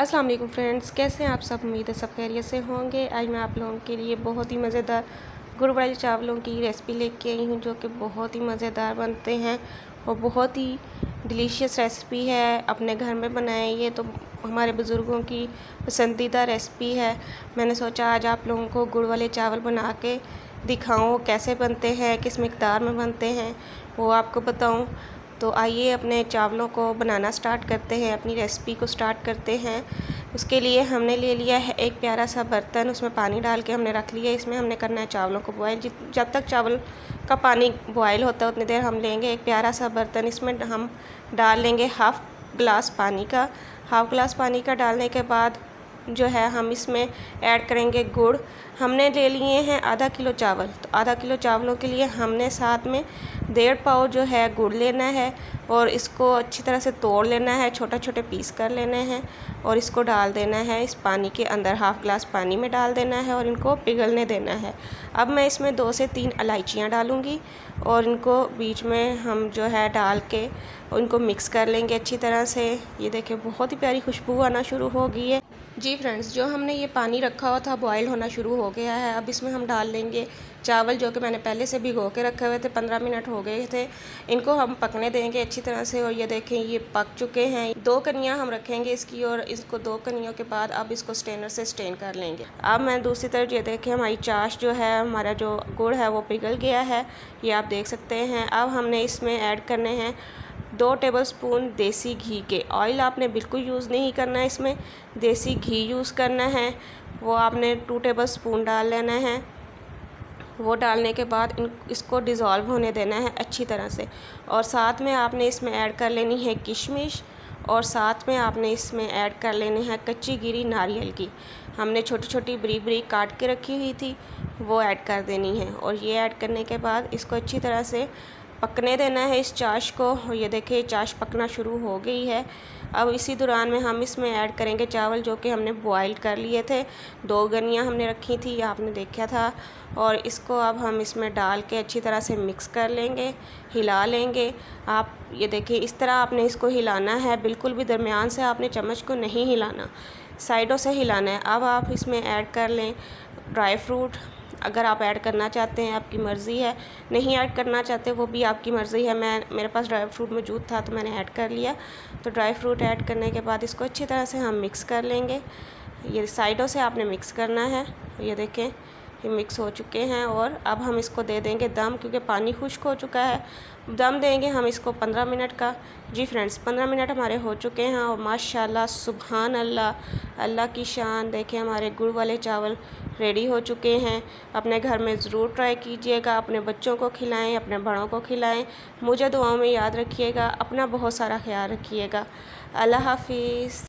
अस्सलाम वालेकुम फ्रेंड्स, कैसे हैं आप सब। उम्मीद है सब खैरियत से होंगे। आज मैं आप लोगों के लिए बहुत ही मज़ेदार गुड़ वाले चावलों की रेसिपी लेके आई हूँ, जो कि बहुत ही मज़ेदार बनते हैं और बहुत ही डिलीशियस रेसिपी है। अपने घर में बनाएं, ये तो हमारे बुज़ुर्गों की पसंदीदा रेसिपी है। मैंने सोचा आज आप लोगों को गुड़ वाले चावल बना के दिखाऊँ, कैसे बनते हैं, किस मिक़दार में बनते हैं वो आपको बताऊँ। तो आइए अपने चावलों को बनाना स्टार्ट करते हैं, अपनी रेसिपी को स्टार्ट करते हैं। उसके लिए हमने ले लिया है एक प्यारा सा बर्तन, उसमें पानी डाल के हमने रख लिया। इसमें हमने करना है चावलों को बॉयल। जब तक चावल का पानी बॉयल होता है उतनी देर हम लेंगे एक प्यारा सा बर्तन। इसमें हम डाल लेंगे हाफ़ ग्लास पानी का। हाफ़ ग्लास पानी का डालने के बाद जो है हम इसमें ऐड करेंगे गुड़। हमने ले लिए हैं आधा किलो चावल, तो आधा किलो चावलों के लिए हमने साथ में 1.5 पाव जो है गुड़ लेना है और इसको अच्छी तरह से तोड़ लेना है, छोटे छोटे पीस कर लेने हैं और इसको डाल देना है इस पानी के अंदर। हाफ़ ग्लास पानी में डाल देना है और इनको पिघलने देना है। अब मैं इसमें 2 से 3 इलायचियाँ डालूँगी और इनको बीच में हम जो है डाल के उनको मिक्स कर लेंगे अच्छी तरह से। ये देखिए बहुत ही प्यारी खुशबू आना शुरू हो गई है। जी फ्रेंड्स, जो हमने ये पानी रखा हुआ था बॉयल होना शुरू हो गया है। अब इसमें हम डाल लेंगे चावल, जो कि मैंने पहले से भिगो के रखे हुए थे। 15 मिनट हो गए थे, इनको हम पकने देंगे अच्छी तरह से। और ये देखें ये पक चुके हैं। 2 कनियाँ हम रखेंगे इसकी और इसको 2 कनियों के बाद अब इसको स्ट्रेनर से स्ट्रेन कर लेंगे। अब मैं दूसरी तरफ ये देखें हमारी चाश जो है, हमारा जो गुड़ है वो पिघल गया है, ये आप देख सकते हैं। अब हमने इसमें ऐड करने हैं 2 टेबलस्पून देसी घी के। ऑयल आपने बिल्कुल यूज़ नहीं करना है, इसमें देसी घी यूज़ करना है। वो आपने 2 टेबलस्पून डाल लेना है। वो डालने के बाद इसको डिज़ोल्व होने देना है अच्छी तरह से। और साथ में आपने इसमें ऐड कर लेनी है किशमिश और साथ में आपने इसमें ऐड कर लेनी है कच्ची गिरी नारियल की। हमने छोटी छोटी बारीक बारीक काट के रखी हुई थी, वो ऐड कर देनी है। और ये ऐड करने के बाद इसको अच्छी तरह से पकने देना है इस चाश को। और ये देखिए चाश पकना शुरू हो गई है। अब इसी दौरान में हम इसमें ऐड करेंगे चावल, जो कि हमने बॉईल कर लिए थे। 2 गनियाँ हमने रखी थी, आपने देखा था। और इसको अब हम इसमें डाल के अच्छी तरह से मिक्स कर लेंगे, हिला लेंगे। आप ये देखिए इस तरह आपने इसको हिलाना है, बिल्कुल भी दरमियान से आपने चम्मच को नहीं हिलाना, साइडों से हिलाना है। अब आप इसमें ऐड कर लें ड्राई फ्रूट। अगर आप ऐड करना चाहते हैं आपकी मर्ज़ी है, नहीं ऐड करना चाहते वो भी आपकी मर्ज़ी है। मेरे पास ड्राई फ्रूट मौजूद था तो मैंने ऐड कर लिया। तो ड्राई फ्रूट ऐड करने के बाद इसको अच्छी तरह से हम मिक्स कर लेंगे। ये साइडों से आपने मिक्स करना है। ये देखें ये मिक्स हो चुके हैं और अब हम इसको दे देंगे दम, क्योंकि पानी खुश्क हो चुका है। दम देंगे हम इसको 15 मिनट का। जी फ्रेंड्स, 15 मिनट हमारे हो चुके हैं और माशाल्लाह सुभान अल्लाह, अल्लाह की शान। देखें हमारे गुड़ वाले चावल रेडी हो चुके हैं। अपने घर में ज़रूर ट्राई कीजिएगा, अपने बच्चों को खिलाएं, अपने बड़ों को खिलाएं। मुझे दुआओं में याद रखिएगा, अपना बहुत सारा ख्याल रखिएगा। अल्लाह हाफिज़।